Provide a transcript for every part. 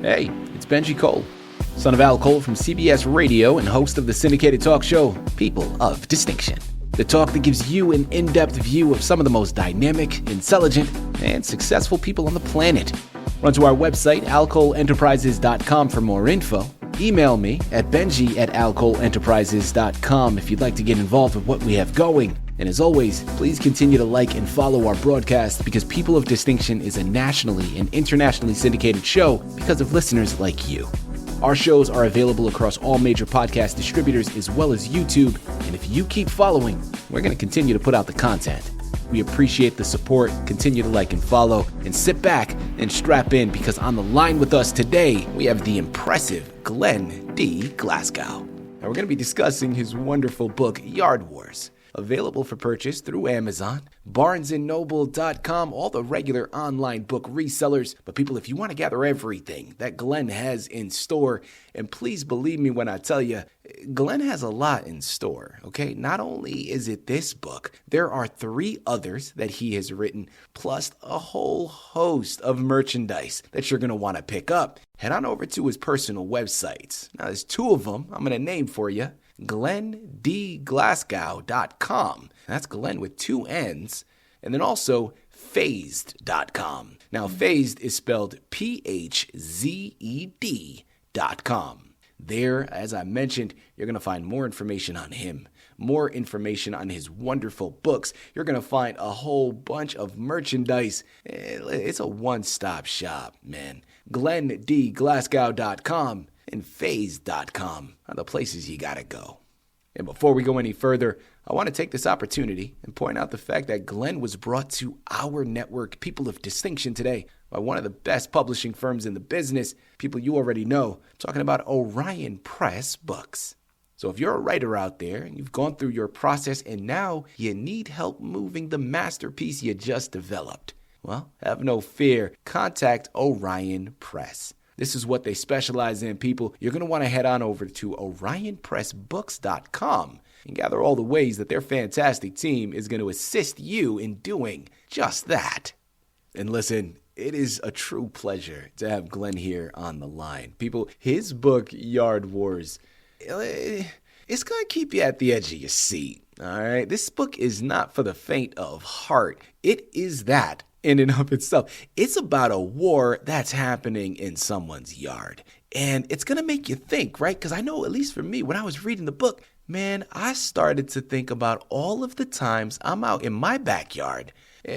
Hey, it's Benji Cole, son of Al Cole from CBS Radio and host of the syndicated talk show, People of Distinction. The talk that gives you an in-depth view of some of the most dynamic, intelligent, and successful people on the planet. Run to our website, alcoleenterprises.com for more info. Email me at benji@alcoleenterprises.com if you'd like to get involved with what we have going. And as always, please continue to like and follow our broadcast because People of Distinction is a nationally and internationally syndicated show because of listeners like you. Our shows are available across all major podcast distributors as well as YouTube. And if you keep following, we're going to continue to put out the content. We appreciate the support. Continue to like and follow and sit back and strap in because on the line with us today, we have the impressive Glenn D. Glasgow. And we're going to be discussing his wonderful book, Yard Wars. Available for purchase through Amazon, barnesandnoble.com, all the regular online book resellers. But people, if you want to gather everything that Glenn has in store, and please believe me when I tell you, Glenn has a lot in store, okay? Not only is it this book, there are 3 others that he has written, plus a whole host of merchandise that you're going to want to pick up. Head on over to his personal websites. Now, there's 2 of them I'm going to name for you. GlennDGlasgow.com. That's Glenn with 2 N's. And then also Phased.com. Now, Phased is spelled Phzed.com. There, as I mentioned, you're going to find more information on him, more information on his wonderful books. You're going to find a whole bunch of merchandise. It's a one-stop shop, man. GlennDGlasgow.com and Phased.com are the places you gotta go. And before we go any further, I want to take this opportunity and point out the fact that Glenn was brought to our network, People of Distinction, today by one of the best publishing firms in the business, people you already know. I'm talking about Orion Press Books. So if you're a writer out there and you've gone through your process and now you need help moving the masterpiece you just developed, well, have no fear. Contact Orion Press. This is what they specialize in, people. You're going to want to head on over to orionpressbooks.com and gather all the ways that their fantastic team is going to assist you in doing just that. And listen, it is a true pleasure to have Glenn here on the line. People, his book, Yard Wars, it's going to keep you at the edge of your seat, all right? This book is not for the faint of heart. It is that. In and of itself. It's about a war that's happening in someone's yard. And it's going to make you think, right? Because I know, at least for me, when I was reading the book, man, I started to think about all of the times I'm out in my backyard,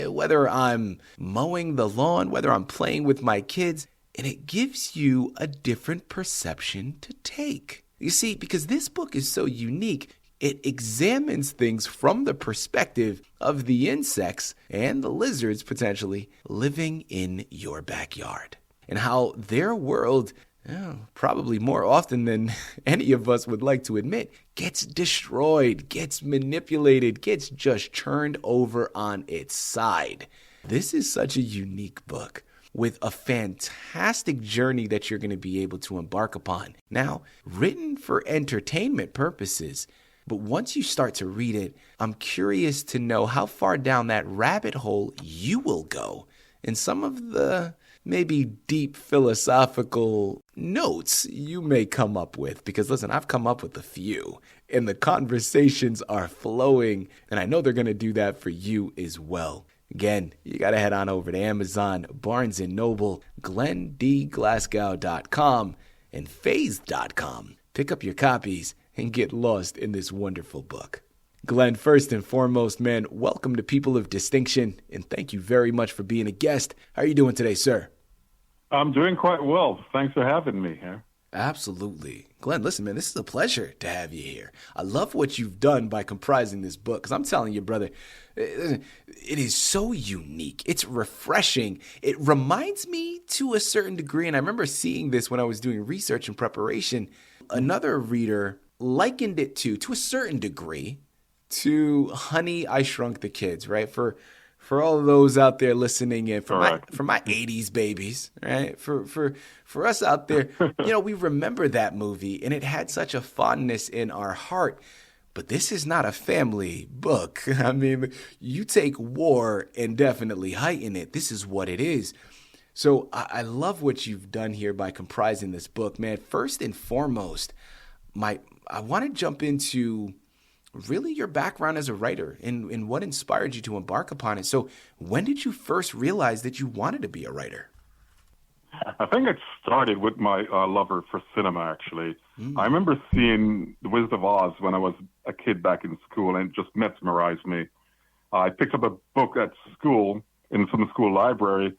whether I'm mowing the lawn, whether I'm playing with my kids, and it gives you a different perception to take. You see, because this book is so unique, it examines things from the perspective of the insects and the lizards potentially living in your backyard and how their world, probably more often than any of us would like to admit, gets destroyed, gets manipulated, gets just turned over on its side. This is such a unique book with a fantastic journey that you're going to be able to embark upon. Now, written for entertainment purposes, but once you start to read it, I'm curious to know how far down that rabbit hole you will go and some of the maybe deep philosophical notes you may come up with. Because listen, I've come up with a few and the conversations are flowing and I know they're going to do that for you as well. Again, you got to head on over to Amazon, Barnes & Noble, GlennDGlasgow.com, and Phased.com. Pick up your copies and get lost in this wonderful book. Glenn, first and foremost, man, welcome to People of Distinction, and thank you very much for being a guest. How are you doing today, sir? I'm doing quite well. Thanks for having me here. Absolutely. Glenn, listen, man, this is a pleasure to have you here. I love what you've done by comprising this book, because I'm telling you, brother, it is so unique. It's refreshing. It reminds me to a certain degree, and I remember seeing this when I was doing research and preparation. Another reader likened it to a certain degree, to Honey, I Shrunk the Kids, right? For all of those out there listening in, for my 80s babies, right? For us out there, we remember that movie, and it had such a fondness in our heart. But this is not a family book. I mean, you take war and definitely heighten it. This is what it is. So I love what you've done here by comprising this book, man. First and foremost, I want to jump into really your background as a writer and what inspired you to embark upon it. So when did you first realize that you wanted to be a writer? I think it started with my lover for cinema, actually. I remember seeing The Wizard of Oz when I was a kid back in school, and it just mesmerized me. I picked up a book at school, from the school library,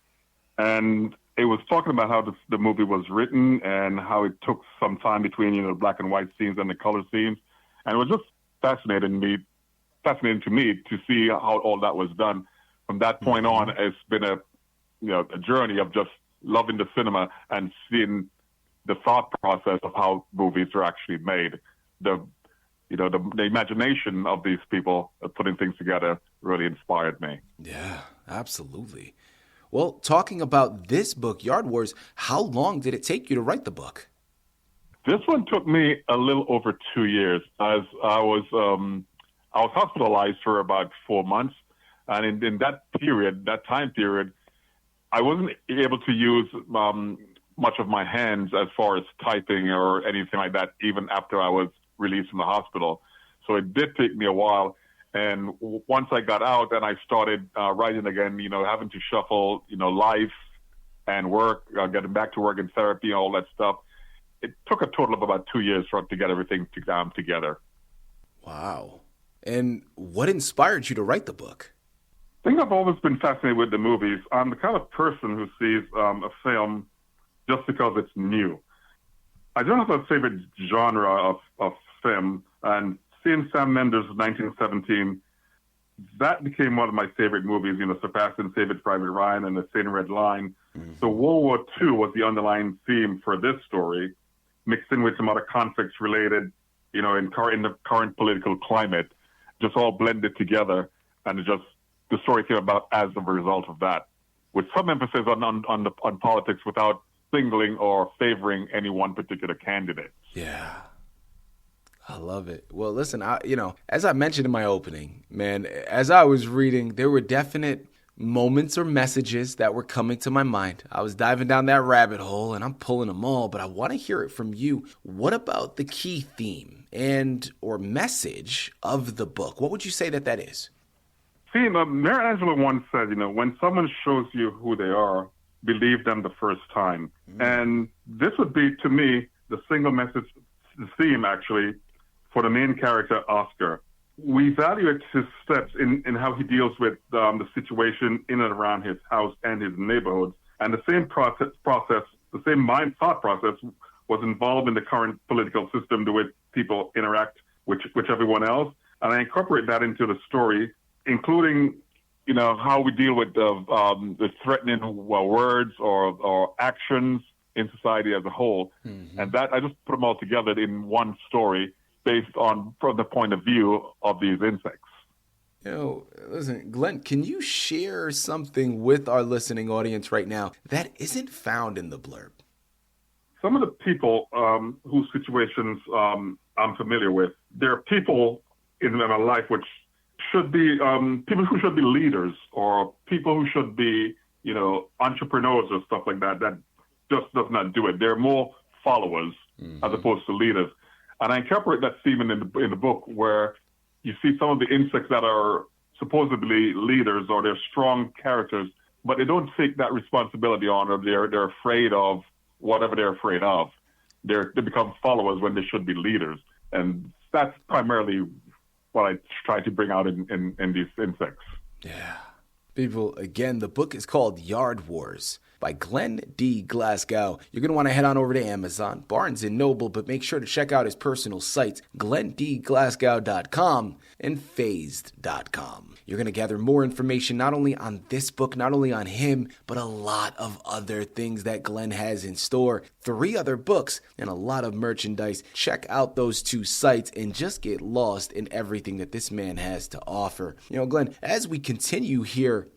and it was talking about how the movie was written and how it took some time between, the black and white scenes and the color scenes. And it was just fascinating to me to see how all that was done. From that point on, it's been a journey of just loving the cinema and seeing the thought process of how movies are actually made. The imagination of these people putting things together really inspired me. Yeah, absolutely. Well, talking about this book, Yard Wars, how long did it take you to write the book? This one took me a little over 2 years, as I was hospitalized for about 4 months. And in that time period, I wasn't able to use much of my hands as far as typing or anything like that, even after I was released from the hospital. So it did take me a while. And once I got out and I started writing again, having to shuffle, life and work, getting back to work and therapy, all that stuff, it took a total of about 2 years to get everything together. Wow. And what inspired you to write the book? I think I've always been fascinated with the movies. I'm the kind of person who sees a film just because it's new. I don't have a favorite genre of film, and seeing Sam Mendes' 1917, that became one of my favorite movies, surpassing Saving Private Ryan and The Thin Red Line. So World War II was the underlying theme for this story, mixed in with some other conflicts related, in the current political climate, just all blended together, and the story came about as a result of that, with some emphasis on politics without singling or favoring any one particular candidate. Yeah. I love it. Well, listen, as I mentioned in my opening, man, as I was reading, there were definite moments or messages that were coming to my mind. I was diving down that rabbit hole and I'm pulling them all, but I want to hear it from you. What about the key theme or message of the book? What would you say that is? See, Mary Angelou once said, when someone shows you who they are, believe them the first time. And this would be, to me, the single message, the theme, actually, for the main character, Oscar. We value his steps in how he deals with the situation in and around his house and his neighborhood. And the same process, the same thought process was involved in the current political system, the way people interact with everyone else. And I incorporate that into the story, including, how we deal with the threatening words or actions in society as a whole. And that I just put them all together in one story based from the point of view of these insects. Listen, Glenn, can you share something with our listening audience right now that isn't found in the blurb? Some of the people whose situations I'm familiar with, there are people in my life which should be people who should be leaders or people who should be, entrepreneurs or stuff like that just does not do it. They're more followers as opposed to leaders. And I incorporate that theme in the book where you see some of the insects that are supposedly leaders or they're strong characters, but they don't take that responsibility on, or they're afraid of whatever they're afraid of. They become followers when they should be leaders. And that's primarily what I try to bring out in these insects. Yeah. People, again, the book is called Yard Wars by Glenn D. Glasgow. You're going to want to head on over to Amazon, Barnes & Noble, but make sure to check out his personal sites, glendglasgow.com and phased.com. You're going to gather more information not only on this book, not only on him, but a lot of other things that Glenn has in store. 3 other books and a lot of merchandise. Check out those 2 sites and just get lost in everything that this man has to offer. Glenn, as we continue here,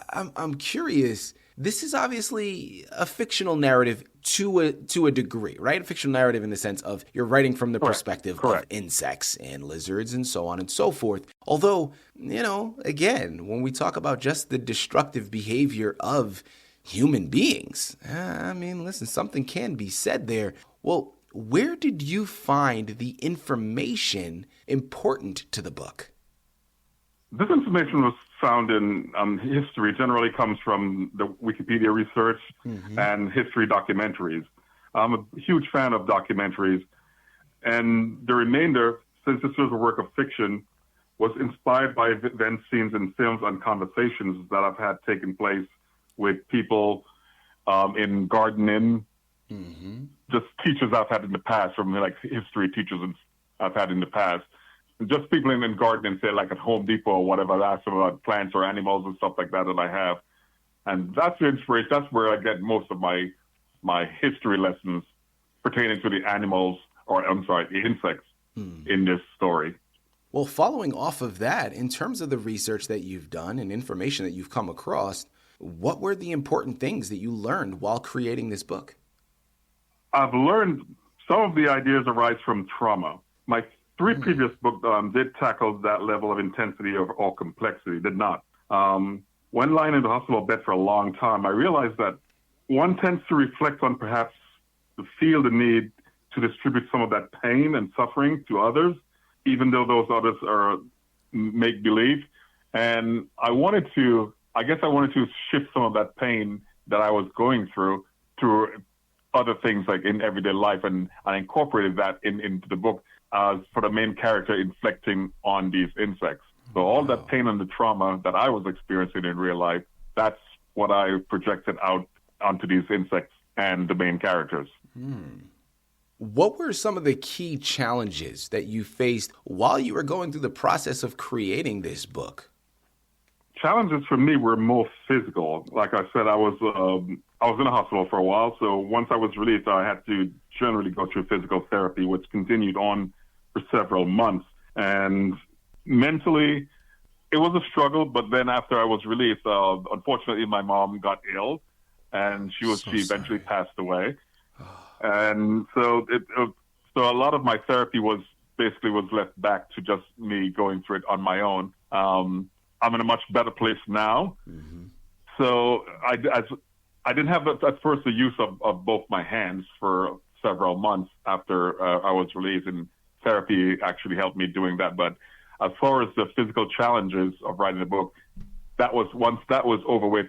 I'm curious. This is obviously a fictional narrative to a degree, right? A fictional narrative in the sense of you're writing from the perspective of insects and lizards and so on and so forth. Although, again, when we talk about just the destructive behavior of human beings. I mean, listen, something can be said there. Well, where did you find the information important to the book? This information was found in history. Generally comes from the Wikipedia research and history documentaries. I'm a huge fan of documentaries. And the remainder, since this was a work of fiction, was inspired by event scenes in films and conversations that I've had taken place with people in gardening, just teachers I've had in the past, from like history teachers I've had in the past. Just people in gardening, say like at Home Depot or whatever, I ask them about plants or animals and stuff like that I have. And that's the inspiration. That's where I get most of my history lessons pertaining to the animals, the insects in this story. Well, following off of that, in terms of the research that you've done and information that you've come across, what were the important things that you learned while creating this book? I've learned some of the ideas arise from trauma. My 3 previous books did tackle that level of intensity or complexity, did not. When lying in the hospital bed for a long time, I realized that one tends to reflect on perhaps feel the need to distribute some of that pain and suffering to others, even though those others are make-believe. And I wanted to shift some of that pain that I was going through other things like in everyday life, and I incorporated that into the book for the main character inflicting on these insects. So all that pain and the trauma that I was experiencing in real life, that's what I projected out onto these insects and the main characters. What were some of the key challenges that you faced while you were going through the process of creating this book? Challenges for me were more physical. Like I said, I was in a hospital for a while, so once I was released, I had to generally go through physical therapy, which continued on for several months. And mentally, it was a struggle, but then after I was released, unfortunately, my mom got ill, and she eventually passed away. And so so a lot of my therapy was left back to just me going through it on my own. I'm in a much better place now. So I didn't have at first the use of both my hands for several months after I was released, and therapy actually helped me doing that. But as far as the physical challenges of writing the book, once that was over with,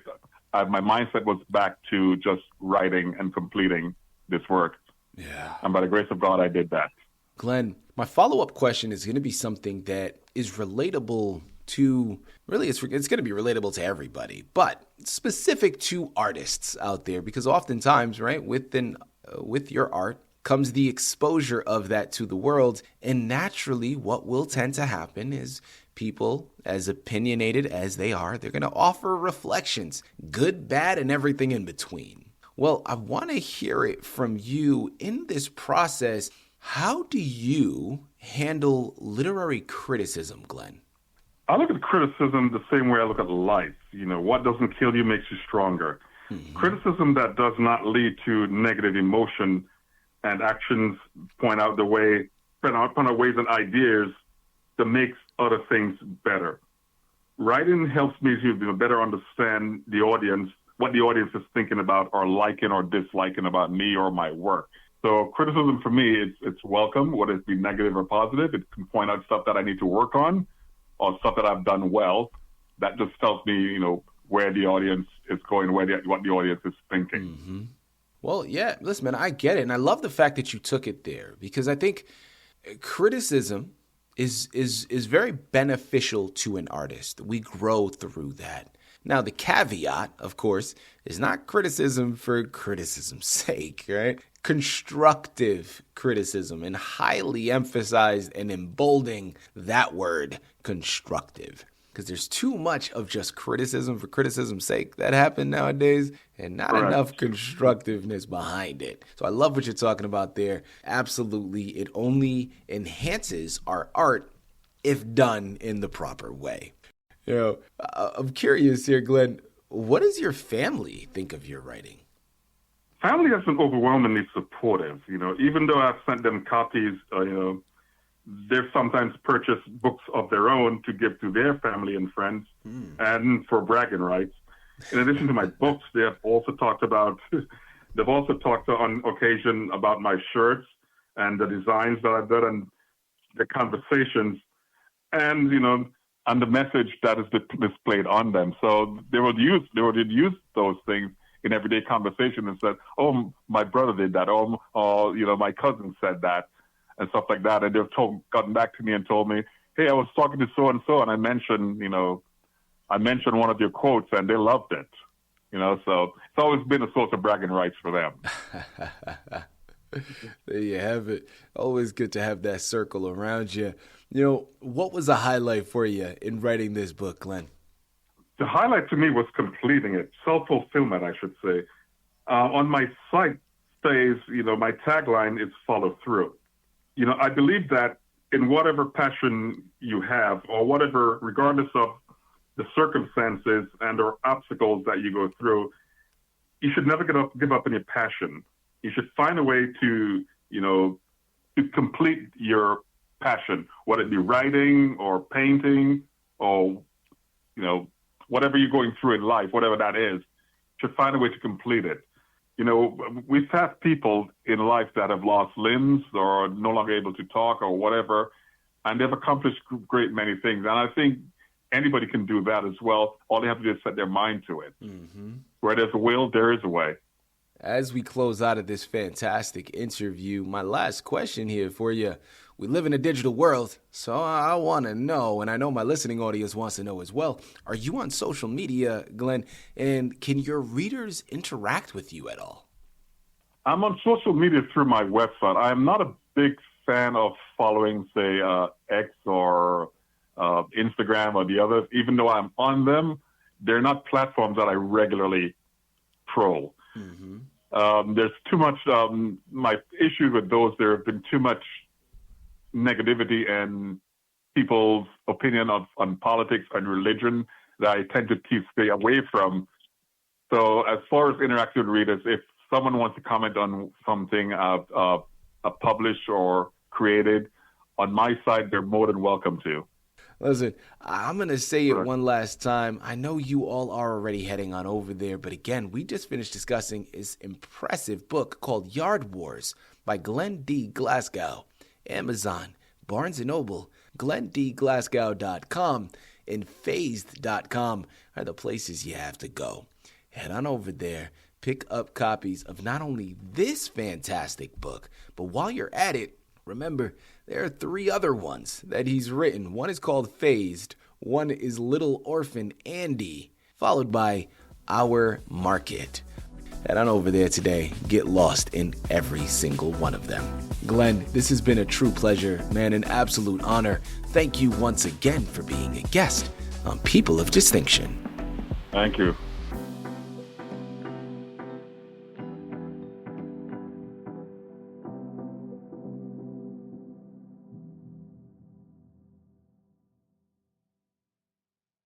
my mindset was back to just writing and completing this work. Yeah. And by the grace of God, I did that. Glenn, my follow-up question is going to be something that is relatable to, really, it's going to be relatable to everybody, but specific to artists out there, because oftentimes, right, with your art comes the exposure of that to the world. And naturally, what will tend to happen is people, as opinionated as they are, they're going to offer reflections, good, bad, and everything in between. Well, I want to hear it from you in this process. How do you handle literary criticism, Glenn? I look at criticism the same way I look at life. What doesn't kill you makes you stronger. Criticism that does not lead to negative emotion and actions point out ways and ideas that makes other things better. Writing helps me to better understand the audience, what the audience is thinking about or liking or disliking about me or my work. So criticism for me, it's welcome, whether it be negative or positive. It can point out stuff that I need to work on or stuff that I've done well. That just tells me, where the audience is going, what the audience is thinking. Well, yeah, listen, man, I get it. And I love the fact that you took it there, because I think criticism is very beneficial to an artist. We grow through that. Now, the caveat, of course, is not criticism for criticism's sake, right? Constructive criticism, and highly emphasized and emboldening that word, constructive. Because there's too much of just criticism for criticism's sake that happen nowadays, and not enough constructiveness behind it. So I love what you're talking about there. Absolutely. It only enhances our art if done in the proper way. I'm curious here, Glenn, what does your family think of your writing? Family has been overwhelmingly supportive. Even though I've sent them copies, they've sometimes purchased books of their own to give to their family and friends, and for bragging rights. In addition to my books, they have also talked about, they've also talked on occasion about my shirts and the designs that I've done and the conversations and, and the message that is displayed on them. So they would use those things in everyday conversation and said, oh, my brother did that. Or my cousin said that and stuff like that. And they've gotten back to me and told me, hey, I was talking to so-and-so and I mentioned one of your quotes and they loved it. So it's always been a source of bragging rights for them. There you have it. Always good to have that circle around you. What was a highlight for you in writing this book, Glenn? The highlight to me was completing it, self-fulfillment, I should say. On my site says, my tagline is follow through. I believe that in whatever passion you have or whatever, regardless of the circumstances and or obstacles that you go through, you should never give up on your passion. You should find a way to complete your passion, whether it be writing or painting or, whatever you're going through in life, whatever that is, you should find a way to complete it. We've had people in life that have lost limbs or are no longer able to talk or whatever, and they've accomplished great many things. And I think anybody can do that as well. All they have to do is set their mind to it. Mm-hmm. Where there's a will, there is a way. As we close out of this fantastic interview, my last question here for you. We live in a digital world, so I want to know, and I know my listening audience wants to know as well, are you on social media, Glenn, and can your readers interact with you at all? I'm on social media through my website. I'm not a big fan of following, say, X or Instagram or the others. Even though I'm on them, they're not platforms that I regularly troll. Mm-hmm. There's too much, my issue with those, there have been too much negativity and people's opinion on politics and religion that I tend to stay away from. So as far as interactive readers, if someone wants to comment on something I've published or created on my side, they're more than welcome to. Listen, I'm going to say it one last time. I know you all are already heading on over there, but again, we just finished discussing his impressive book called Yard Wars by Glenn D. Glasgow. Amazon, Barnes & Noble, glendglasgow.com, and phased.com are the places you have to go. Head on over there, pick up copies of not only this fantastic book, but while you're at it, remember, there are 3 other ones that he's written. One is called Phased, one is Little Orphan Andy, followed by Our Market. Head on over there today. Get lost in every single one of them. Glenn, this has been a true pleasure, man, an absolute honor. Thank you once again for being a guest on People of Distinction. Thank you.